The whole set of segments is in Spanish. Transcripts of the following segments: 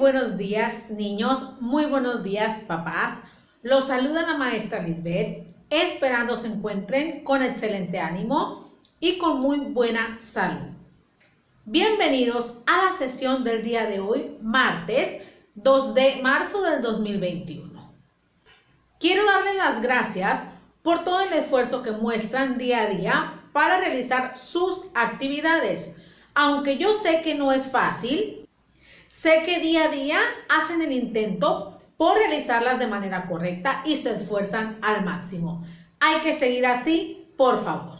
buenos días, niños, muy buenos días, papás. Los saluda la maestra Lisbeth, esperando se encuentren con excelente ánimo y con muy buena salud. Bienvenidos a la sesión del día de hoy, martes 2 de marzo del 2021. Quiero darles las gracias por todo el esfuerzo que muestran día a día para realizar sus actividades. Aunque yo sé que no es fácil, sé que día a día hacen el intento por realizarlas de manera correcta y se esfuerzan al máximo. Hay que seguir así, por favor.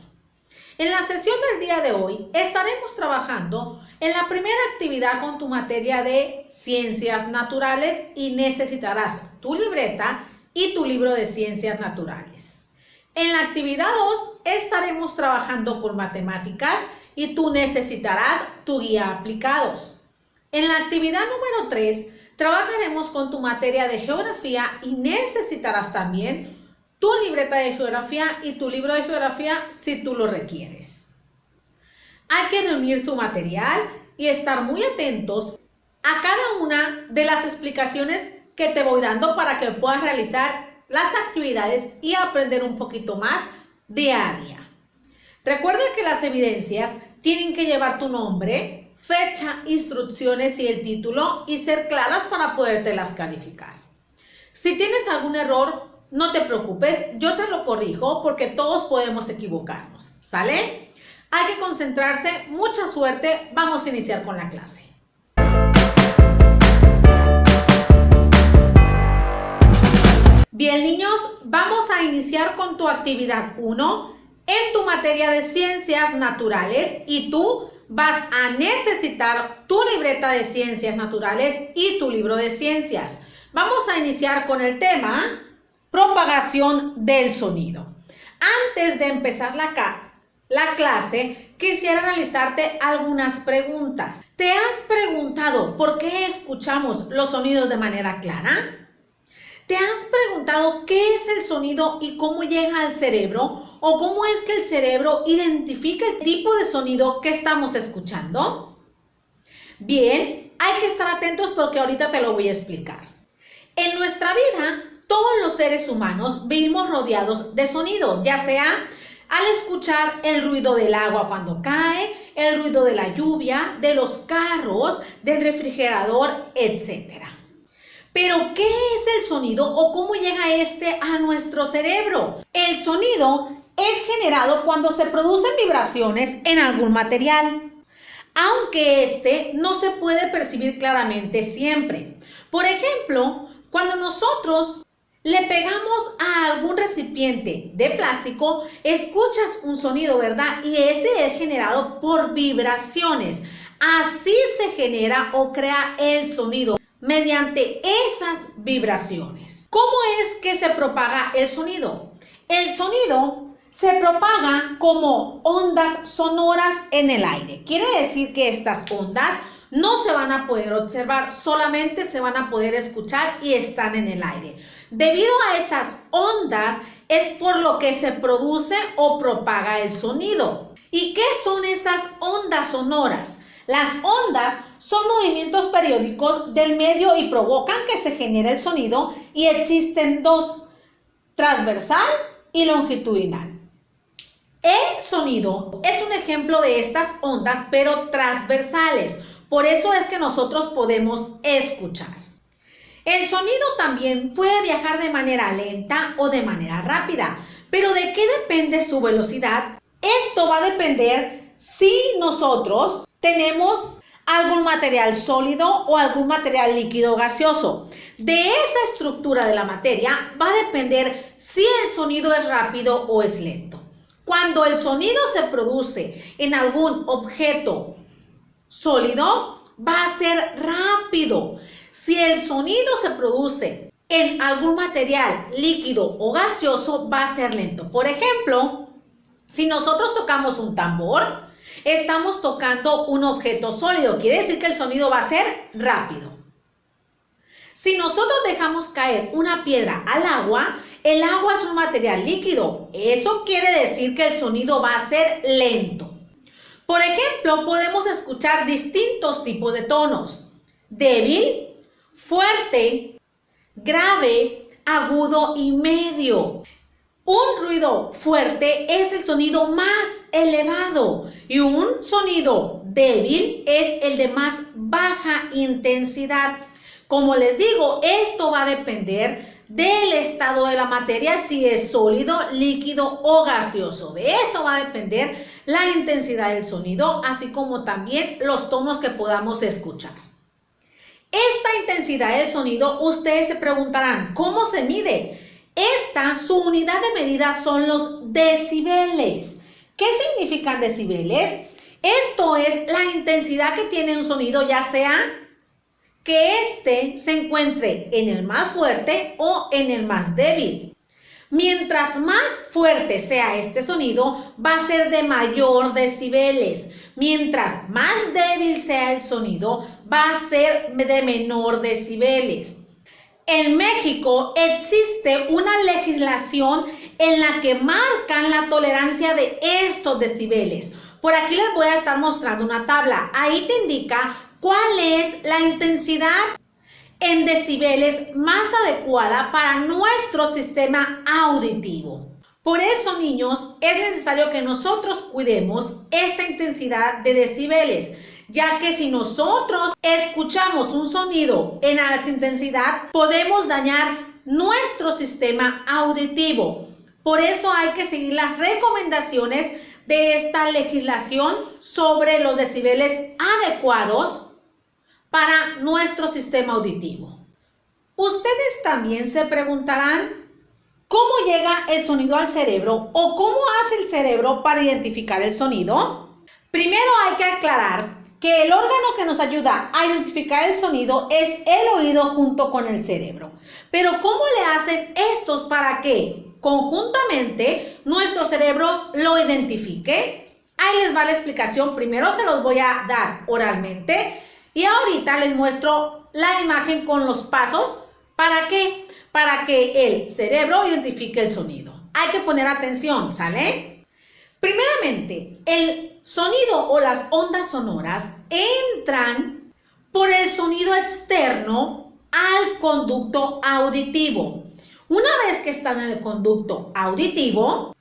En la sesión del día de hoy estaremos trabajando en la primera actividad con tu materia de Ciencias Naturales y necesitarás tu libreta y tu libro de Ciencias Naturales. En la actividad 2 estaremos trabajando con matemáticas y tú necesitarás tu guía aplicados. En la actividad número 3 trabajaremos con tu materia de Geografía y necesitarás también tu libreta de Geografía y tu libro de Geografía si tú lo requieres. Hay que reunir su material y estar muy atentos a cada una de las explicaciones que te voy dando para que puedas realizar las actividades y aprender un poquito más día a día. Recuerda que las evidencias tienen que llevar tu nombre, fecha, instrucciones y el título y ser claras para podértelas calificar. Si tienes algún error, no te preocupes, yo te lo corrijo porque todos podemos equivocarnos, ¿sale? Hay que concentrarse, mucha suerte, vamos a iniciar con la clase. Bien, niños, vamos a iniciar con tu actividad 1 en tu materia de Ciencias Naturales y tú vas a necesitar tu libreta de Ciencias Naturales y tu libro de Ciencias. Vamos a iniciar con el tema propagación del sonido. Antes de empezar la clase, quisiera realizarte algunas preguntas. ¿Te has preguntado por qué escuchamos los sonidos de manera clara? ¿Te has preguntado qué es el sonido y cómo llega al cerebro? ¿O cómo es que el cerebro identifica el tipo de sonido que estamos escuchando? Bien, hay que estar atentos porque ahorita te lo voy a explicar. En nuestra vida, todos los seres humanos vivimos rodeados de sonidos, ya sea al escuchar el ruido del agua cuando cae, el ruido de la lluvia, de los carros, del refrigerador, etc. Pero, ¿qué es el sonido o cómo llega este a nuestro cerebro? El sonido es generado cuando se producen vibraciones en algún material, aunque este no se puede percibir claramente siempre. Por ejemplo, cuando nosotros le pegamos a algún recipiente de plástico, escuchas un sonido, ¿verdad? Y ese es generado por vibraciones. Así se genera o crea el sonido, mediante esas vibraciones. ¿Cómo es que se propaga el sonido? El sonido se propaga como ondas sonoras en el aire. Quiere decir que estas ondas no se van a poder observar, solamente se van a poder escuchar y están en el aire. Debido a esas ondas es por lo que se produce o propaga el sonido. ¿Y qué son esas ondas sonoras? Las ondas son movimientos periódicos del medio y provocan que se genere el sonido y existen dos, transversal y longitudinal. El sonido es un ejemplo de estas ondas, pero transversales. Por eso es que nosotros podemos escuchar. El sonido también puede viajar de manera lenta o de manera rápida. ¿Pero de qué depende su velocidad? Esto va a depender si nosotros tenemos algún material sólido o algún material líquido gaseoso. De esa estructura de la materia va a depender si el sonido es rápido o es lento. Cuando el sonido se produce en algún objeto sólido, va a ser rápido. Si el sonido se produce en algún material líquido o gaseoso, va a ser lento. Por ejemplo, si nosotros tocamos un tambor, estamos tocando un objeto sólido, quiere decir que el sonido va a ser rápido. Si nosotros dejamos caer una piedra al agua, el agua es un material líquido. Eso quiere decir que el sonido va a ser lento. Por ejemplo, podemos escuchar distintos tipos de tonos: débil, fuerte, grave, agudo y medio. Un ruido fuerte es el sonido más elevado y un sonido débil es el de más baja intensidad. Como les digo, esto va a depender del estado de la materia, si es sólido, líquido o gaseoso. De eso va a depender la intensidad del sonido, así como también los tonos que podamos escuchar. Esta intensidad del sonido, ustedes se preguntarán, ¿cómo se mide? Su unidad de medida son los decibeles. ¿Qué significan decibeles? Esto es la intensidad que tiene un sonido, ya sea que éste se encuentre en el más fuerte o en el más débil. Mientras más fuerte sea este sonido, va a ser de mayor decibeles. Mientras más débil sea el sonido, va a ser de menor decibeles. En México existe una legislación en la que marcan la tolerancia de estos decibeles. Por aquí les voy a estar mostrando una tabla. Ahí te indica cuál es la intensidad en decibeles más adecuada para nuestro sistema auditivo. Por eso, niños, es necesario que nosotros cuidemos esta intensidad de decibeles, ya que si nosotros escuchamos un sonido en alta intensidad, podemos dañar nuestro sistema auditivo. Por eso hay que seguir las recomendaciones de esta legislación sobre los decibeles adecuados para nuestro sistema auditivo. Ustedes también se preguntarán cómo llega el sonido al cerebro o cómo hace el cerebro para identificar el sonido. Primero hay que aclarar que el órgano que nos ayuda a identificar el sonido es el oído junto con el cerebro. Pero ¿cómo le hacen estos para que conjuntamente nuestro cerebro lo identifique? Ahí les va la explicación. Primero se los voy a dar oralmente y ahorita les muestro la imagen con los pasos. ¿Para qué? Para que el cerebro identifique el sonido. Hay que poner atención, ¿sale? Primeramente, el sonido o las ondas sonoras entran por el sonido externo al conducto auditivo. Una vez que están en el conducto auditivo,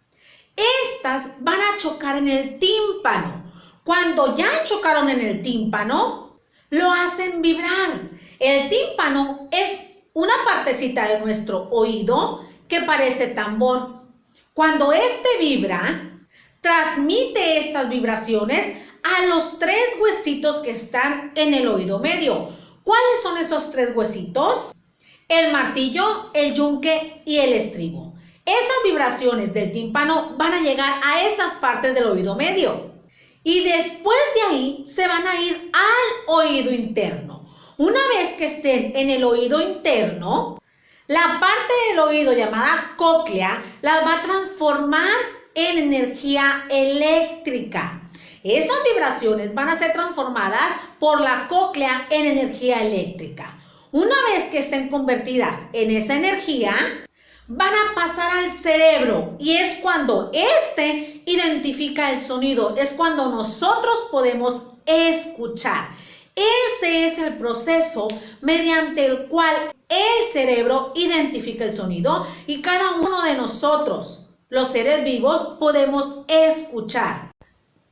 estas van a chocar en el tímpano. Cuando ya chocaron en el tímpano, lo hacen vibrar. El tímpano es una partecita de nuestro oído que parece tambor. Cuando este vibra, transmite estas vibraciones a los 3 huesitos que están en el oído medio. ¿Cuáles son esos 3 huesitos? El martillo, el yunque y el estribo. Esas vibraciones del tímpano van a llegar a esas partes del oído medio. Y después de ahí se van a ir al oído interno. Una vez que estén en el oído interno, la parte del oído llamada cóclea las va a transformar en energía eléctrica. Esas vibraciones van a ser transformadas por la cóclea en energía eléctrica. Una vez que estén convertidas en esa energía, van a pasar al cerebro y es cuando éste identifica el sonido, es cuando nosotros podemos escuchar. Ese es el proceso mediante el cual el cerebro identifica el sonido y cada uno de nosotros, los seres vivos, podemos escuchar.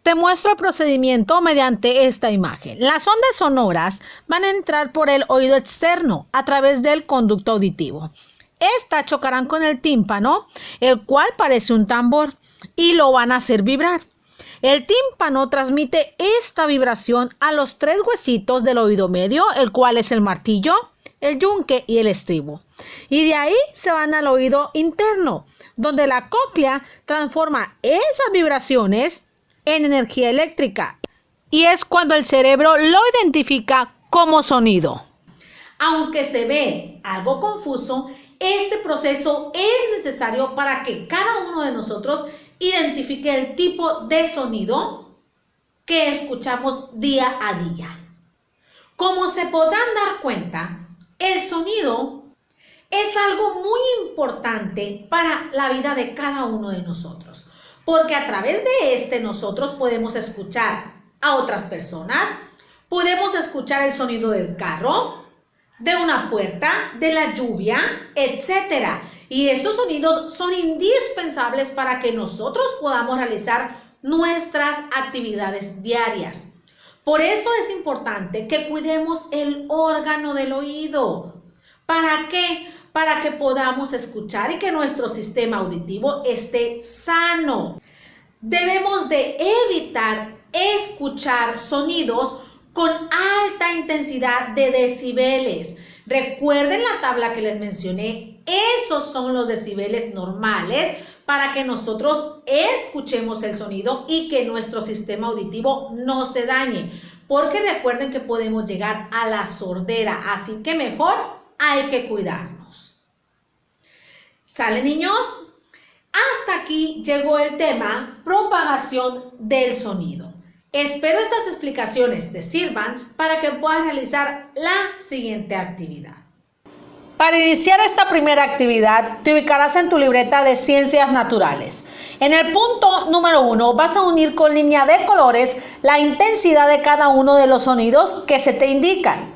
Te muestro el procedimiento mediante esta imagen. Las ondas sonoras van a entrar por el oído externo a través del conducto auditivo. Estas chocarán con el tímpano, el cual parece un tambor, y lo van a hacer vibrar. El tímpano transmite esta vibración a los 3 huesitos del oído medio, el cual es el martillo, el yunque y el estribo. Y de ahí se van al oído interno, donde la cóclea transforma esas vibraciones en energía eléctrica. Y es cuando el cerebro lo identifica como sonido. Aunque se ve algo confuso, este proceso es necesario para que cada uno de nosotros identifique el tipo de sonido que escuchamos día a día. Como se podrán dar cuenta, el sonido es algo muy importante para la vida de cada uno de nosotros, porque a través de este nosotros podemos escuchar a otras personas, podemos escuchar el sonido del carro, de una puerta, de la lluvia, etc. Y esos sonidos son indispensables para que nosotros podamos realizar nuestras actividades diarias. Por eso es importante que cuidemos el órgano del oído. ¿Para qué? Para que podamos escuchar y que nuestro sistema auditivo esté sano. Debemos de evitar escuchar sonidos con alta intensidad de decibeles. Recuerden la tabla que les mencioné, esos son los decibeles normales para que nosotros escuchemos el sonido y que nuestro sistema auditivo no se dañe. Porque recuerden que podemos llegar a la sordera, así que mejor hay que cuidarnos. ¿Sale, niños? Hasta aquí llegó el tema propagación del sonido. Espero estas explicaciones te sirvan para que puedas realizar la siguiente actividad. Para iniciar esta primera actividad, te ubicarás en tu libreta de Ciencias Naturales. En el punto número 1 vas a unir con línea de colores la intensidad de cada uno de los sonidos que se te indican.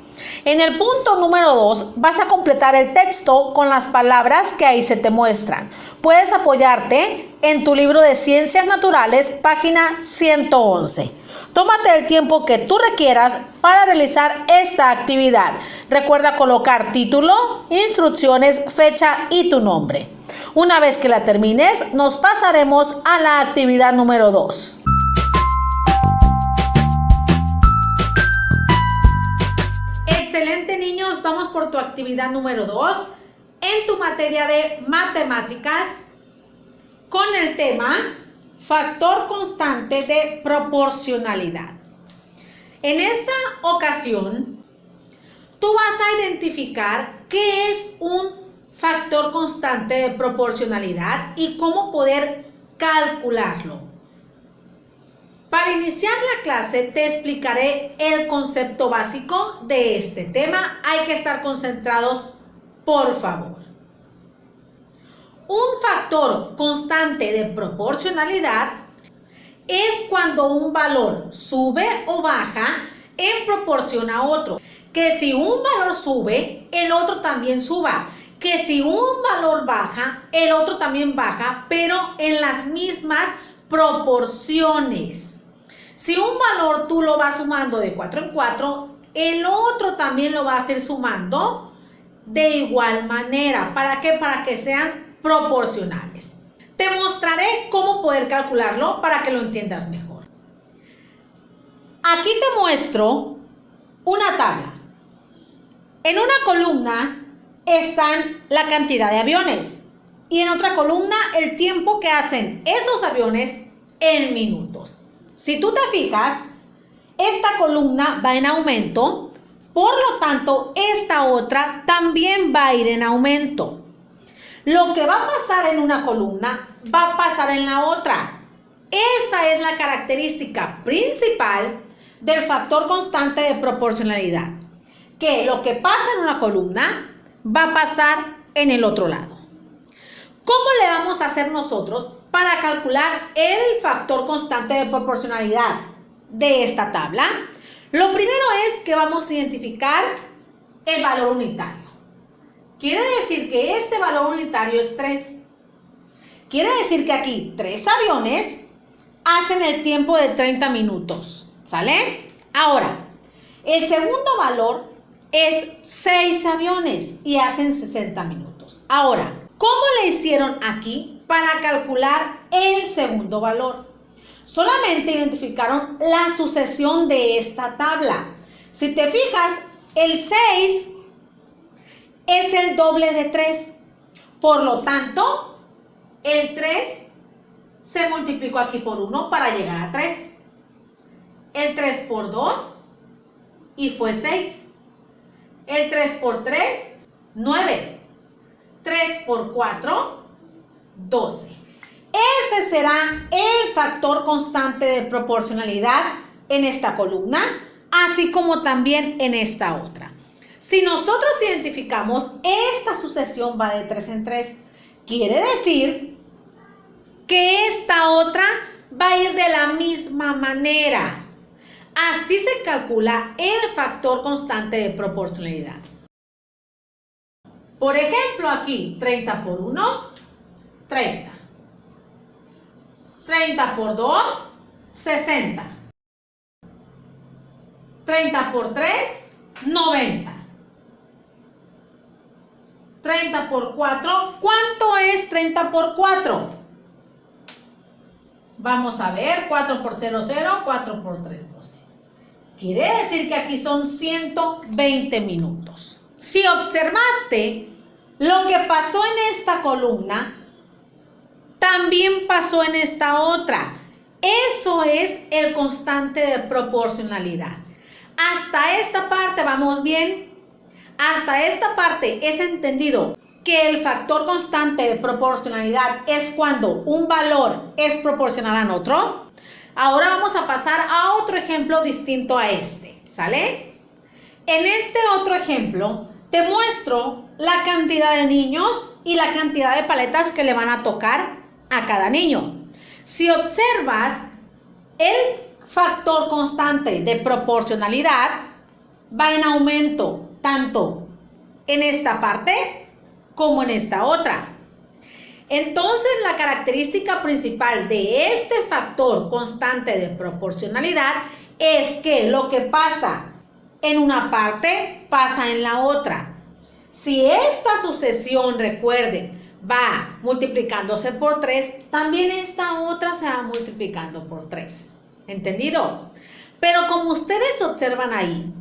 En el punto número 2 vas a completar el texto con las palabras que ahí se te muestran. Puedes apoyarte en tu libro de Ciencias Naturales, página 111. Tómate el tiempo que tú requieras para realizar esta actividad. Recuerda colocar título, instrucciones, fecha y tu nombre. Una vez que la termines, nos pasaremos a la actividad número 2. Excelente, niños, vamos por tu actividad número 2 en tu materia de matemáticas con el tema factor constante de proporcionalidad. En esta ocasión, tú vas a identificar qué es un factor constante de proporcionalidad y cómo poder calcularlo. Para iniciar la clase te explicaré el concepto básico de este tema. Hay que estar concentrados, por favor. Un factor constante de proporcionalidad es cuando un valor sube o baja en proporción a otro. Que si un valor sube, el otro también suba. Que si un valor baja, el otro también baja, pero en las mismas proporciones. Si un valor tú lo vas sumando de 4 en 4, el otro también lo va a hacer sumando de igual manera. ¿Para qué? Para que sean proporcionales. Te mostraré cómo poder calcularlo para que lo entiendas mejor. Aquí te muestro una tabla. En una columna están la cantidad de aviones y en otra columna el tiempo que hacen esos aviones en minutos. Si tú te fijas, esta columna va en aumento, por lo tanto, esta otra también va a ir en aumento. Lo que va a pasar en una columna va a pasar en la otra. Esa es la característica principal del factor constante de proporcionalidad. Que lo que pasa en una columna va a pasar en el otro lado. ¿Cómo le vamos a hacer nosotros para calcular el factor constante de proporcionalidad de esta tabla? Lo primero es que vamos a identificar el valor unitario. Quiere decir que este valor unitario es 3. Quiere decir que aquí 3 aviones hacen el tiempo de 30 minutos. ¿Sale? Ahora, el segundo valor es 6 aviones y hacen 60 minutos. Ahora, ¿cómo le hicieron aquí para calcular el segundo valor? Solamente identificaron la sucesión de esta tabla. Si te fijas, el 6 es el doble de 3. Por lo tanto, el 3 se multiplicó aquí por 1 para llegar a 3. El 3 por 2 y fue 6. El 3 por 3, 9. 3 por 4, 12. Ese será el factor constante de proporcionalidad en esta columna, así como también en esta otra. Si nosotros identificamos esta sucesión va de 3 en 3, quiere decir que esta otra va a ir de la misma manera. Así se calcula el factor constante de proporcionalidad. Por ejemplo, aquí 30 por 1, 30. 30 por 2, 60. 30 por 3, 90. 30 por 4, ¿cuánto es 30 por 4? Vamos a ver, 4 por 0, 0, 4 por 3, 12. Quiere decir que aquí son 120 minutos. Si observaste, lo que pasó en esta columna, también pasó en esta otra. Eso es el constante de proporcionalidad. Hasta esta parte vamos bien. Hasta esta parte es entendido que el factor constante de proporcionalidad es cuando un valor es proporcional a otro. Ahora vamos a pasar a otro ejemplo distinto a este, ¿sale? En este otro ejemplo te muestro la cantidad de niños y la cantidad de paletas que le van a tocar a cada niño. Si observas, el factor constante de proporcionalidad va en aumento tanto en esta parte como en esta otra. Entonces, la característica principal de este factor constante de proporcionalidad es que lo que pasa en una parte pasa en la otra. Si esta sucesión, recuerden, va multiplicándose por 3, también esta otra se va multiplicando por 3. ¿Entendido? Pero como ustedes observan ahí,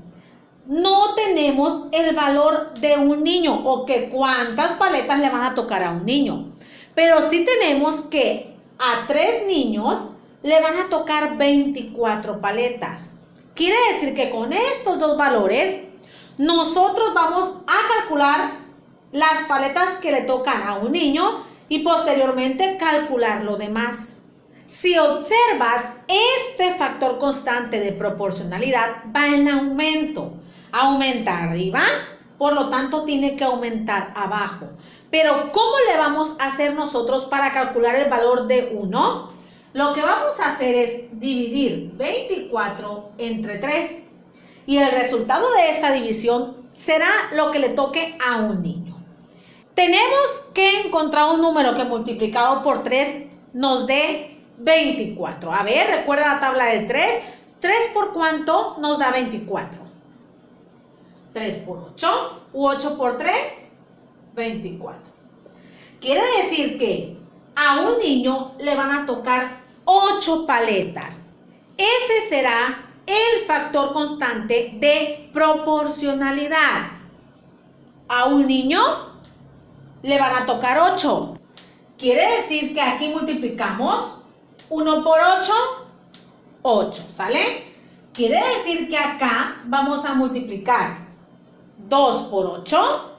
no tenemos el valor de un niño o que cuántas paletas le van a tocar a un niño. Pero sí tenemos que a 3 niños le van a tocar 24 paletas. Quiere decir que con estos dos valores nosotros vamos a calcular las paletas que le tocan a un niño y posteriormente calcular lo demás. Si observas, este factor constante de proporcionalidad va en aumento. Aumenta arriba, por lo tanto tiene que aumentar abajo. Pero ¿cómo le vamos a hacer nosotros para calcular el valor de 1? Lo que vamos a hacer es dividir 24 entre 3. Y el resultado de esta división será lo que le toque a un niño. Tenemos que encontrar un número que multiplicado por 3 nos dé 24. A ver, recuerda la tabla del 3. 3 por cuánto nos da 24. 3 por 8 u 8 por 3, 24. Quiere decir que a un niño le van a tocar 8 paletas. Ese será el factor constante de proporcionalidad. A un niño le van a tocar 8. Quiere decir que aquí multiplicamos 1 por 8, 8, ¿sale? Quiere decir que acá vamos a multiplicar 2 por 8,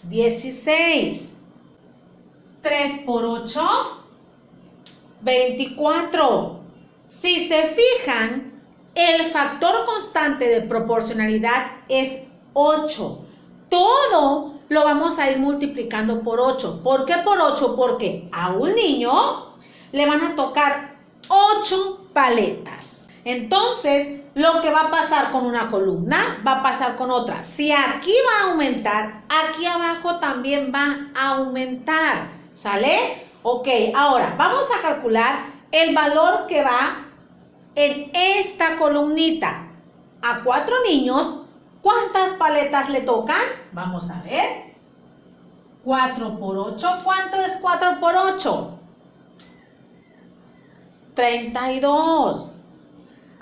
16. 3 por 8, 24. Si se fijan, el factor constante de proporcionalidad es 8. Todo lo vamos a ir multiplicando por 8. ¿Por qué por 8? Porque a un niño le van a tocar 8 paletas. Entonces, lo que va a pasar con una columna va a pasar con otra. Si aquí va a aumentar, aquí abajo también va a aumentar. ¿Sale? Ok, ahora vamos a calcular el valor que va en esta columnita. A 4 niños, ¿cuántas paletas le tocan? Vamos a ver. 4 por 8, ¿cuánto es 4 por 8? 32.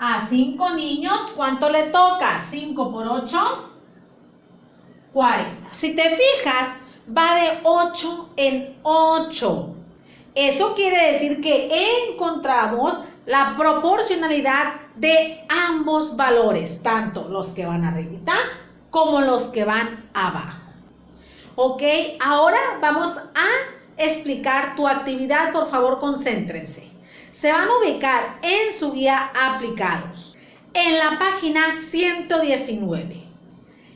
A 5 niños, ¿cuánto le toca? 5 por 8, 40. Si te fijas, va de 8 en 8. Eso quiere decir que encontramos la proporcionalidad de ambos valores, tanto los que van arribita como los que van abajo. Ok, ahora vamos a explicar tu actividad, por favor, concéntrense. Se van a ubicar en su guía aplicados, en la página 119.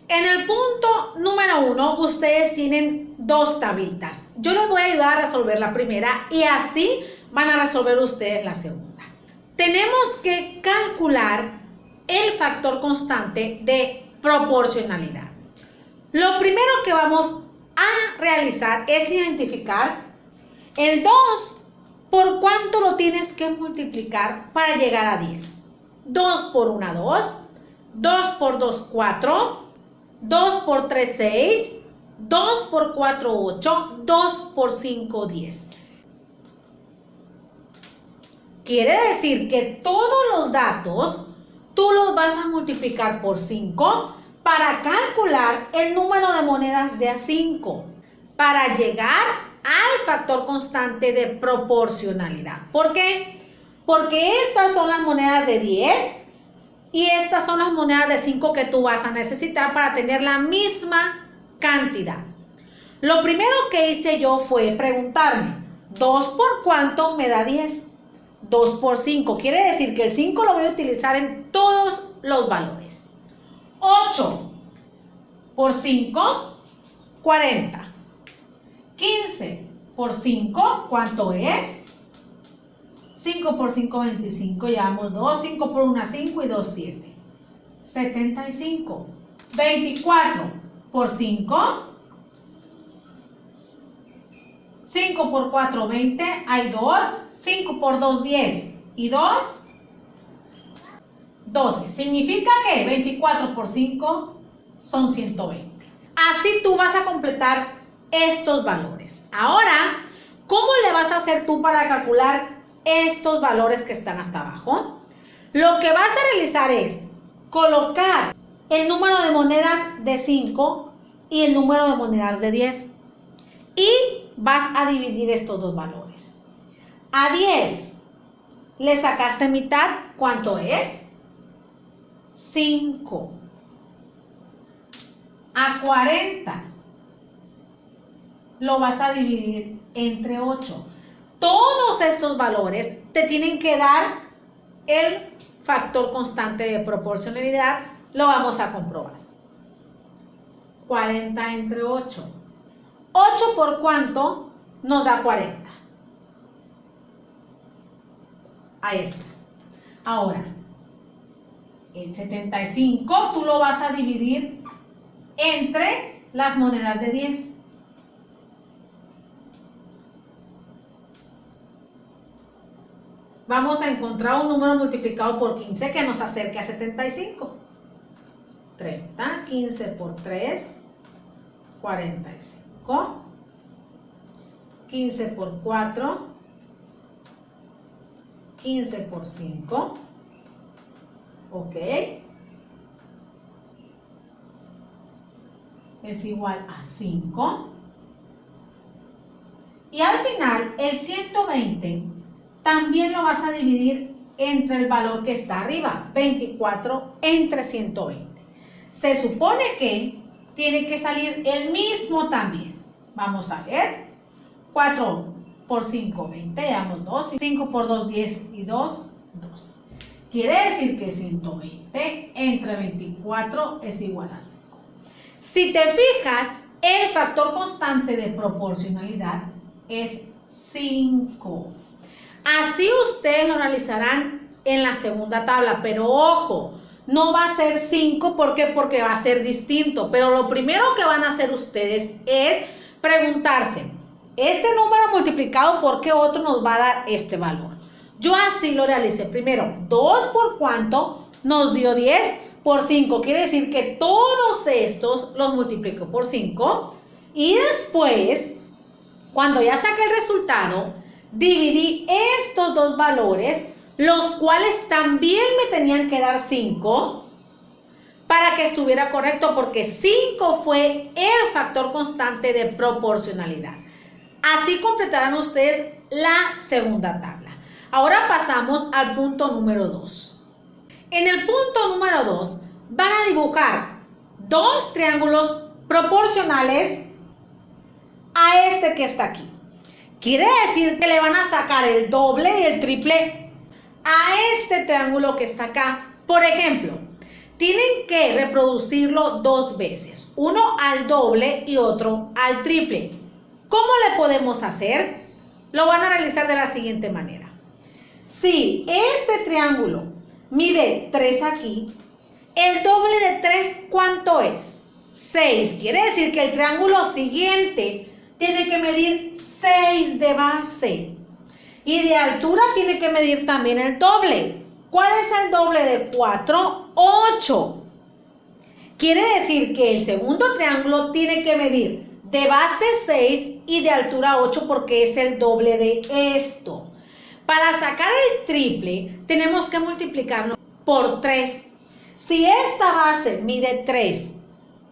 En el punto número 1, ustedes tienen 2 tablitas. Yo les voy a ayudar a resolver la primera y así van a resolver ustedes la segunda. Tenemos que calcular el factor constante de proporcionalidad. Lo primero que vamos a realizar es identificar el 2. ¿Por cuánto lo tienes que multiplicar para llegar a 10? 2 por 1, 2. 2 por 2, 4. 2 por 3, 6. 2 por 4, 8. 2 por 5, 10. Quiere decir que todos los datos tú los vas a multiplicar por 5 para calcular el número de monedas de a 5, para llegar al factor constante de proporcionalidad. ¿Por qué? Porque estas son las monedas de 10 y estas son las monedas de 5 que tú vas a necesitar para tener la misma cantidad. Lo primero que hice yo fue preguntarme, 2 por cuánto me da 10. 2 por 5, quiere decir que el 5 lo voy a utilizar en todos los valores. 8 por 5, 40. 15 por 5, ¿cuánto es? 5 por 5, 25, llevamos 2, 5 por 1, 5 y 2, 7. 75. 24 por 5. 5 por 4, 20, hay 2, 5 por 2, 10 y 2, 12. Significa que 24 por 5 son 120. Así tú vas a completar estos valores. Ahora, ¿cómo le vas a hacer tú para calcular estos valores que están hasta abajo? Lo que vas a realizar es colocar el número de monedas de 5 y el número de monedas de 10. Y vas a dividir estos dos valores. A 10 le sacaste mitad, ¿cuánto es? 5. A 40 lo vas a dividir entre 8. Todos estos valores te tienen que dar el factor constante de proporcionalidad. Lo vamos a comprobar. 40 entre 8. 8 por cuánto nos da 40. Ahí está. Ahora, el 75 tú lo vas a dividir entre las monedas de 10. Vamos a encontrar un número multiplicado por 15 que nos acerque a 75. 30, 15 por 3, 45. 15 por 4, 15 por 5, ok, es igual a 5. Y al final, el 120 también lo vas a dividir entre el valor que está arriba, 24 entre 120. Se supone que tiene que salir el mismo también. Vamos a ver. 4 por 5, 20, llevamos 2, 5 por 2, 10 y 2, 12. Quiere decir que 120 entre 24 es igual a 5. Si te fijas, el factor constante de proporcionalidad es 5. Así ustedes lo realizarán en la segunda tabla, pero ojo, no va a ser 5, ¿por qué? Porque va a ser distinto, pero lo primero que van a hacer ustedes es preguntarse, este número multiplicado, ¿por qué otro nos va a dar este valor? Yo así lo realicé. Primero, 2 por cuánto nos dio 10 por 5. Quiere decir que todos estos los multiplico por 5. Y después, cuando ya saqué el resultado, dividí estos dos valores, los cuales también me tenían que dar 5, para que estuviera correcto, porque 5 fue el factor constante de proporcionalidad. Así completarán ustedes la segunda tabla. Ahora pasamos al punto número 2. En el punto número 2 van a dibujar dos triángulos proporcionales a este que está aquí. Quiere decir que le van a sacar el doble y el triple a este triángulo que está acá. Por ejemplo, tienen que reproducirlo dos veces, uno al doble y otro al triple. ¿Cómo le podemos hacer? Lo van a realizar de la siguiente manera. Si este triángulo mide 3 aquí, el doble de 3, ¿cuánto es? 6. Quiere decir que el triángulo siguiente tiene que medir 6 de base. Y de altura tiene que medir también el doble. ¿Cuál es el doble de 4? 8. Quiere decir que el segundo triángulo tiene que medir de base 6 y de altura 8 porque es el doble de esto. Para sacar el triple tenemos que multiplicarlo por 3. Si esta base mide 3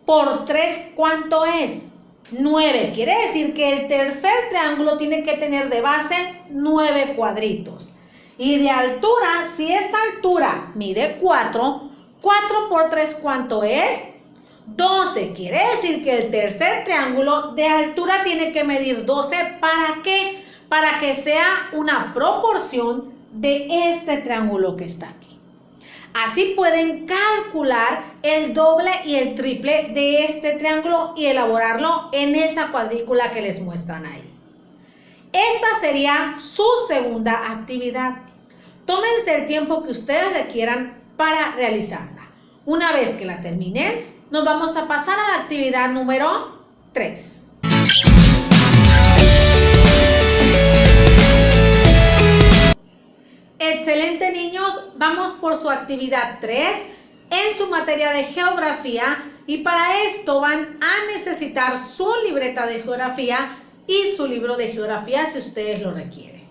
por 3, ¿cuánto es? 9. Quiere decir que el tercer triángulo tiene que tener de base 9 cuadritos. Y de altura, si esta altura mide 4, 4 por 3, ¿cuánto es? 12. Quiere decir que el tercer triángulo de altura tiene que medir 12. ¿Para qué? Para que sea una proporción de este triángulo que está aquí. Así pueden calcular el doble y el triple de este triángulo y elaborarlo en esa cuadrícula que les muestran ahí. Esta sería su segunda actividad. Tómense el tiempo que ustedes requieran para realizarla. Una vez que la terminen, nos vamos a pasar a la actividad número 3. Excelente, niños, vamos por su actividad 3 en su materia de geografía y para esto van a necesitar su libreta de geografía y su libro de geografía si ustedes lo requieren.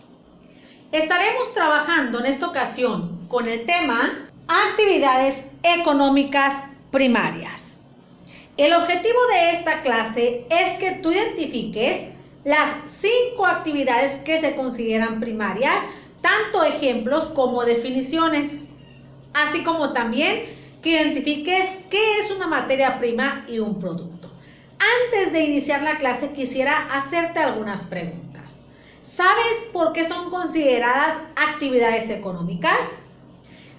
Estaremos trabajando en esta ocasión con el tema actividades económicas primarias. El objetivo de esta clase es que tú identifiques las 5 actividades que se consideran primarias, tanto ejemplos como definiciones, así como también que identifiques qué es una materia prima y un producto. Antes de iniciar la clase quisiera hacerte algunas preguntas. ¿Sabes por qué son consideradas actividades económicas?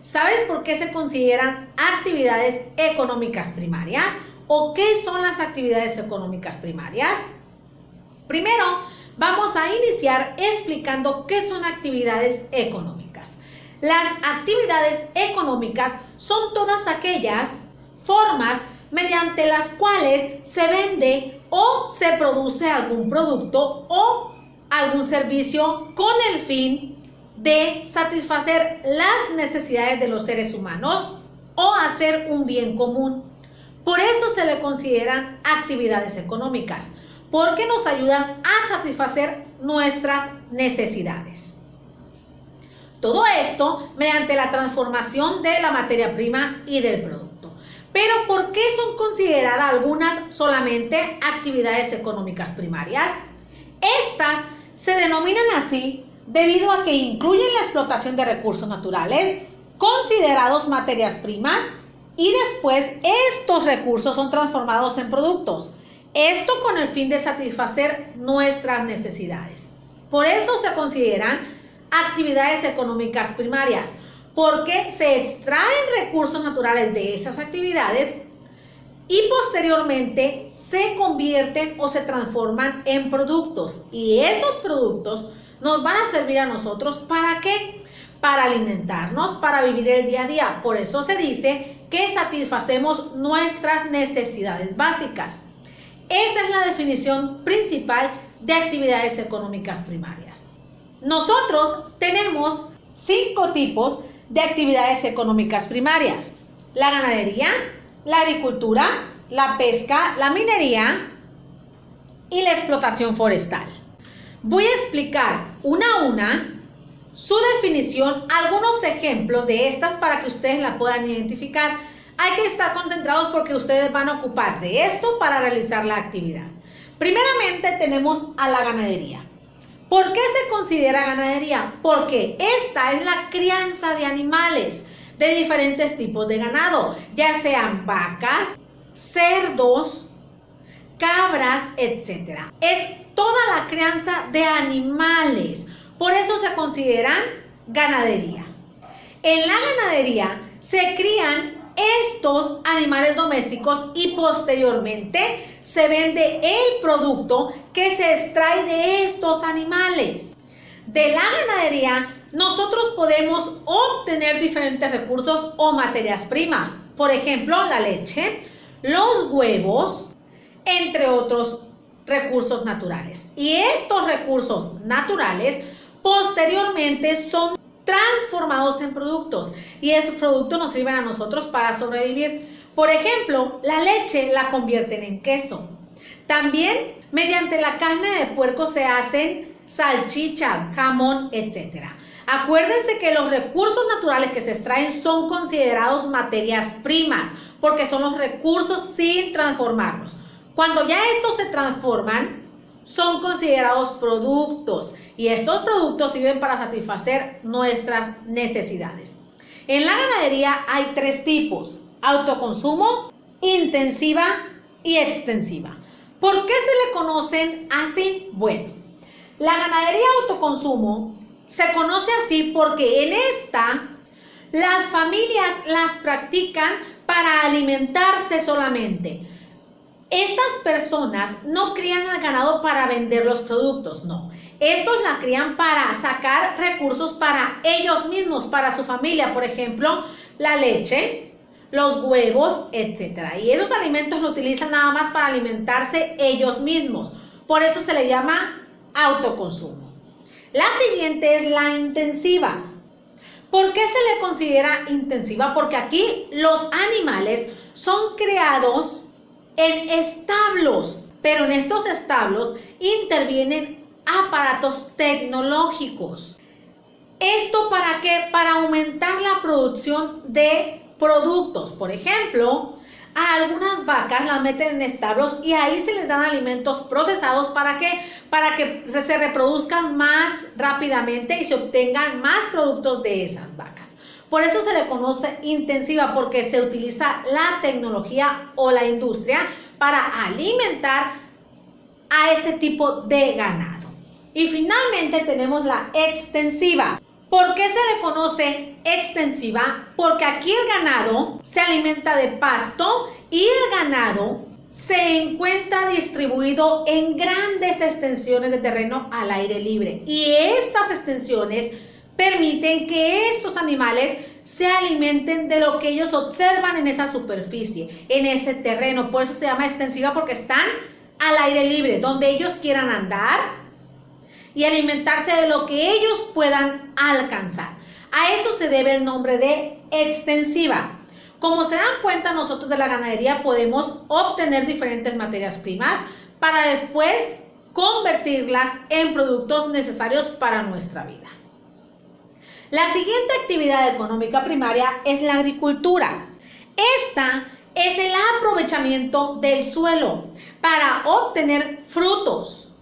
¿Sabes por qué se consideran actividades económicas primarias? ¿O qué son las actividades económicas primarias? Primero, vamos a iniciar explicando qué son actividades económicas. Las actividades económicas son todas aquellas formas mediante las cuales se vende o se produce algún producto o algún servicio con el fin de satisfacer las necesidades de los seres humanos o hacer un bien común. Por eso se le consideran actividades económicas, porque nos ayudan a satisfacer nuestras necesidades. Todo esto mediante la transformación de la materia prima y del producto. Pero ¿por qué son consideradas algunas solamente actividades económicas primarias? Estas se denominan así debido a que incluyen la explotación de recursos naturales considerados materias primas y después estos recursos son transformados en productos. Esto con el fin de satisfacer nuestras necesidades. Por eso se consideran actividades económicas primarias, porque se extraen recursos naturales de esas actividades y posteriormente se convierten o se transforman en productos. Y esos productos nos van a servir a nosotros ¿para qué? Para alimentarnos, para vivir el día a día. Por eso se dice que satisfacemos nuestras necesidades básicas. Esa es la definición principal de actividades económicas primarias. Nosotros tenemos 5 tipos de actividades económicas primarias: la ganadería, la agricultura, la pesca, la minería y la explotación forestal. Voy a explicar una a una su definición, algunos ejemplos de estas para que ustedes la puedan identificar. Hay que estar concentrados porque ustedes van a ocupar de esto para realizar la actividad. Primeramente tenemos a la ganadería. ¿Por qué se considera ganadería? Porque esta es la crianza de animales de diferentes tipos de ganado, ya sean vacas, cerdos, cabras, etc. Es toda la crianza de animales, por eso se consideran ganadería. En la ganadería se crían estos animales domésticos y posteriormente se vende el producto que se extrae de estos animales. De la ganadería nosotros podemos obtener diferentes recursos o materias primas, por ejemplo la leche, los huevos, entre otros recursos naturales. Y estos recursos naturales posteriormente son transformados en productos y esos productos nos sirven a nosotros para sobrevivir. Por ejemplo, la leche la convierten en queso. También mediante la carne de puerco se hacen salchicha, jamón, etc. Acuérdense que los recursos naturales que se extraen son considerados materias primas porque son los recursos sin transformarlos. Cuando ya estos se transforman, son considerados productos y estos productos sirven para satisfacer nuestras necesidades. En la ganadería hay 3 tipos: autoconsumo, intensiva y extensiva. ¿Por qué se le conocen así? Bueno, la ganadería autoconsumo se conoce así porque en esta las familias las practican para alimentarse solamente. Estas personas no crían al ganado para vender los productos, no. Estos la crían para sacar recursos para ellos mismos, para su familia, por ejemplo, la leche, los huevos, etc. Y esos alimentos lo utilizan nada más para alimentarse ellos mismos. Por eso se le llama autoconsumo. La siguiente es la intensiva. ¿Por qué se le considera intensiva? Porque aquí los animales son creados en establos, pero en estos establos intervienen aparatos tecnológicos. ¿Esto para qué? Para aumentar la producción de productos. Por ejemplo, a algunas vacas las meten en establos y ahí se les dan alimentos procesados. ¿Para qué? Para que se reproduzcan más rápidamente y se obtengan más productos de esas vacas. Por eso se le conoce intensiva, porque se utiliza la tecnología o la industria para alimentar a ese tipo de ganado. Y finalmente tenemos la extensiva. ¿Por qué se le conoce extensiva? Porque aquí el ganado se alimenta de pasto y el ganado se encuentra distribuido en grandes extensiones de terreno al aire libre. Y estas extensiones permiten que estos animales se alimenten de lo que ellos observan en esa superficie, en ese terreno. Por eso se llama extensiva, porque están al aire libre, donde ellos quieran andar y alimentarse de lo que ellos puedan alcanzar. A eso se debe el nombre de extensiva. Como se dan cuenta, nosotros de la ganadería podemos obtener diferentes materias primas para después convertirlas en productos necesarios para nuestra vida. La siguiente actividad económica primaria es la agricultura. Esta es el aprovechamiento del suelo para obtener frutos,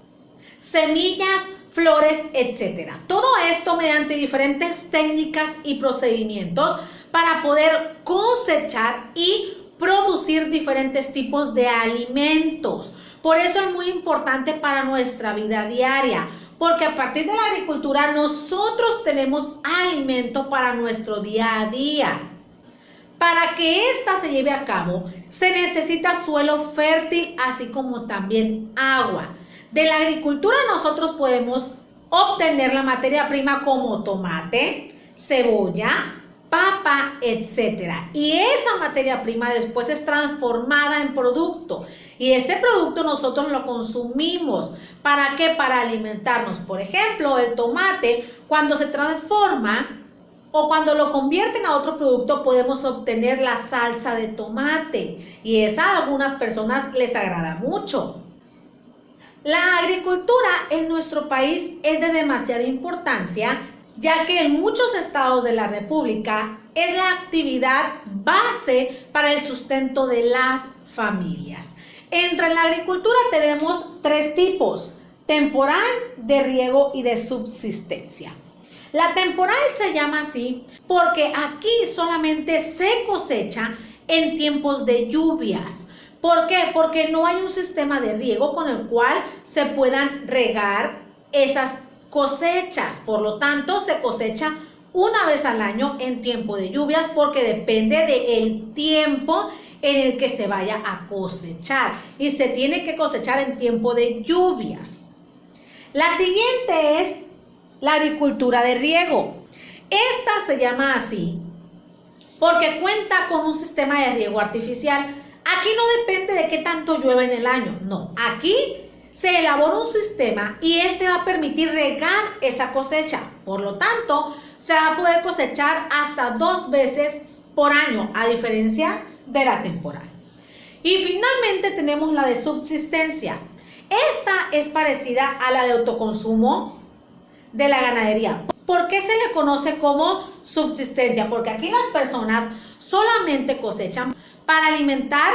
semillas, flores, etc. Todo esto mediante diferentes técnicas y procedimientos para poder cosechar y producir diferentes tipos de alimentos. Por eso es muy importante para nuestra vida diaria, porque a partir de la agricultura nosotros tenemos alimento para nuestro día a día. Para que ésta se lleve a cabo, se necesita suelo fértil, así como también agua. De la agricultura nosotros podemos obtener la materia prima como tomate, cebolla, papa, etc. Y esa materia prima después es transformada en producto. Y ese producto nosotros lo consumimos. ¿Para qué? Para alimentarnos. Por ejemplo, el tomate, cuando se transforma o cuando lo convierten a otro producto, podemos obtener la salsa de tomate. Y esa a algunas personas les agrada mucho. La agricultura en nuestro país es de demasiada importancia, ya que en muchos estados de la República es la actividad base para el sustento de las familias. Entre la agricultura tenemos 3 tipos: temporal, de riego y de subsistencia. La temporal se llama así porque aquí solamente se cosecha en tiempos de lluvias. ¿Por qué? Porque no hay un sistema de riego con el cual se puedan regar esas cosechas. Por lo tanto, se cosecha una vez al año en tiempo de lluvias, porque depende del tiempo en el que se vaya a cosechar, y se tiene que cosechar en tiempo de lluvias. La siguiente es la agricultura de riego. Esta se llama así porque cuenta con un sistema de riego artificial. Aquí no depende de qué tanto llueve en el año, no, aquí se elabora un sistema y este va a permitir regar esa cosecha. Por lo tanto, se va a poder cosechar hasta 2 veces por año, a diferencia de la temporal. Y finalmente tenemos la de subsistencia. Esta es parecida a la de autoconsumo de la ganadería. ¿Por qué se le conoce como subsistencia? Porque aquí las personas solamente cosechan para alimentar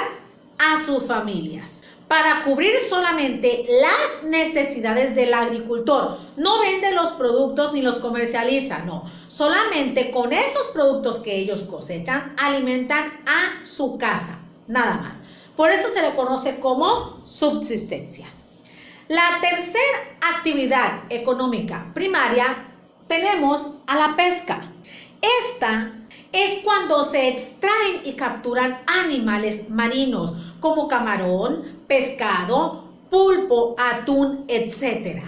a sus familias, para cubrir solamente las necesidades del agricultor. No vende los productos ni los comercializa, no. Solamente con esos productos que ellos cosechan, alimentan a su casa, nada más. Por eso se le conoce como subsistencia. La tercera actividad económica primaria tenemos a la pesca. Esta es cuando se extraen y capturan animales marinos como camarón, pescado, pulpo, atún, etc.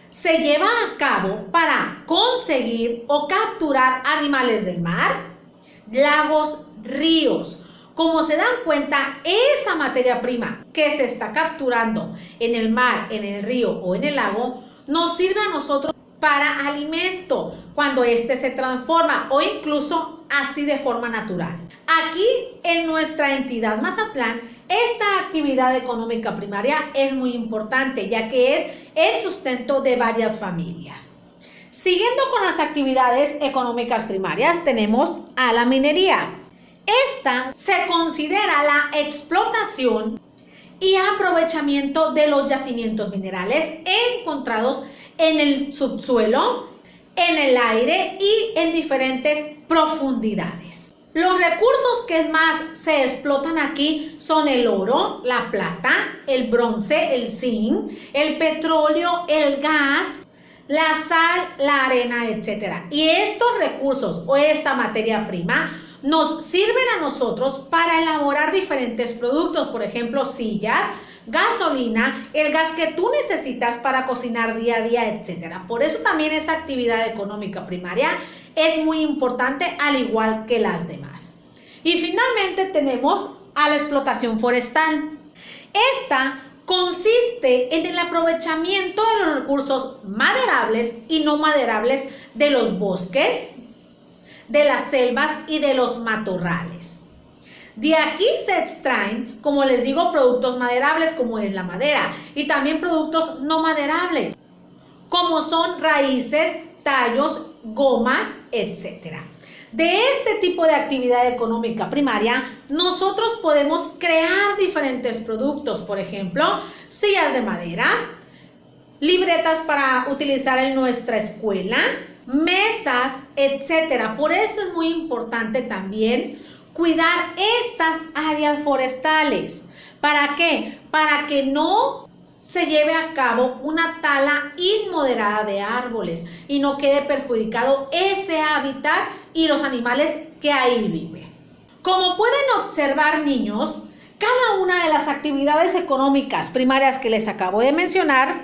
Se lleva a cabo para conseguir o capturar animales del mar, lagos, ríos. Como se dan cuenta, esa materia prima que se está capturando en el mar, en el río o en el lago, nos sirve a nosotros para alimento cuando éste se transforma o incluso así de forma natural. Aquí en nuestra entidad Mazatlán, esta actividad económica primaria es muy importante ya que es el sustento de varias familias. Siguiendo con las actividades económicas primarias, tenemos a la minería. Esta se considera la explotación y aprovechamiento de los yacimientos minerales encontrados en el subsuelo, en el aire y en diferentes profundidades. Los recursos que más se explotan aquí son el oro, la plata, el bronce, el zinc, el petróleo, el gas, la sal, la arena, etc. Y estos recursos o esta materia prima nos sirven a nosotros para elaborar diferentes productos, por ejemplo, sillas, gasolina, el gas que tú necesitas para cocinar día a día, etc. Por eso también esta actividad económica primaria es muy importante, al igual que las demás. Y finalmente tenemos a la explotación forestal. Esta consiste en el aprovechamiento de los recursos maderables y no maderables de los bosques, de las selvas y de los matorrales. De aquí se extraen, como les digo, productos maderables como es la madera y también productos no maderables como son raíces, tallos, gomas, etc. De este tipo de actividad económica primaria, nosotros podemos crear diferentes productos, por ejemplo, sillas de madera, libretas para utilizar en nuestra escuela, mesas, etcétera. Por eso es muy importante también cuidar estas áreas forestales. ¿Para qué? Para que no se lleve a cabo una tala inmoderada de árboles y no quede perjudicado ese hábitat y los animales que ahí viven. Como pueden observar, niños, cada una de las actividades económicas primarias que les acabo de mencionar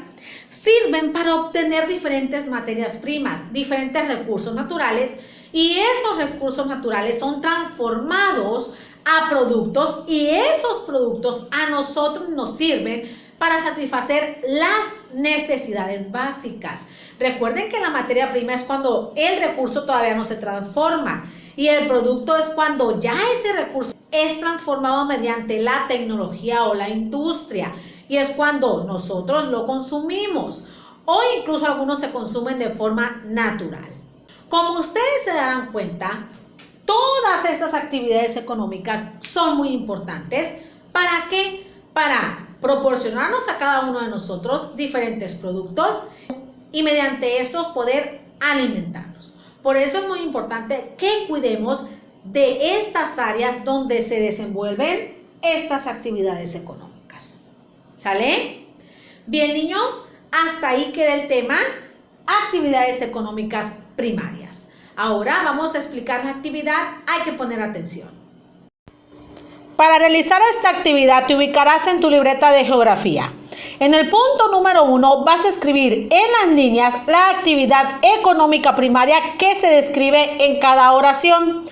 sirven para obtener diferentes materias primas, diferentes recursos naturales, y esos recursos naturales son transformados a productos y esos productos a nosotros nos sirven para satisfacer las necesidades básicas. Recuerden que la materia prima es cuando el recurso todavía no se transforma y el producto es cuando ya ese recurso es transformado mediante la tecnología o la industria, y es cuando nosotros lo consumimos o incluso algunos se consumen de forma natural. Como ustedes se darán cuenta, todas estas actividades económicas son muy importantes. ¿Para qué? Para proporcionarnos a cada uno de nosotros diferentes productos y mediante estos poder alimentarnos. Por eso es muy importante que cuidemos de estas áreas donde se desenvuelven estas actividades económicas. ¿Sale? Bien, niños, hasta ahí queda el tema actividades económicas primarias. Ahora vamos a explicar la actividad, hay que poner atención. Para realizar esta actividad te ubicarás en tu libreta de geografía. En el punto número 1 vas a escribir en las líneas la actividad económica primaria que se describe en cada oración.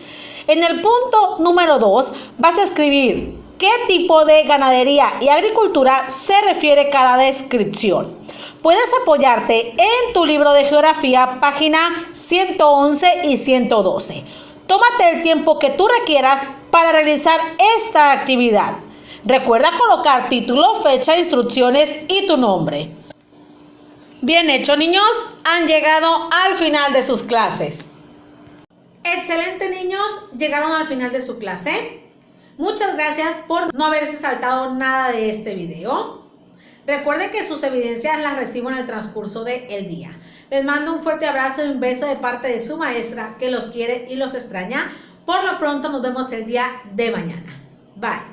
En el punto número 2 vas a escribir qué tipo de ganadería y agricultura se refiere cada descripción. Puedes apoyarte en tu libro de geografía, página 111 y 112. Tómate el tiempo que tú requieras para realizar esta actividad. Recuerda colocar título, fecha, instrucciones y tu nombre. Bien hecho, niños, han llegado al final de sus clases. Excelente, niños, llegaron al final de su clase. Muchas gracias por no haberse saltado nada de este video. Recuerden que sus evidencias las recibo en el transcurso del día. Les mando un fuerte abrazo y un beso de parte de su maestra que los quiere y los extraña. Por lo pronto nos vemos el día de mañana. Bye.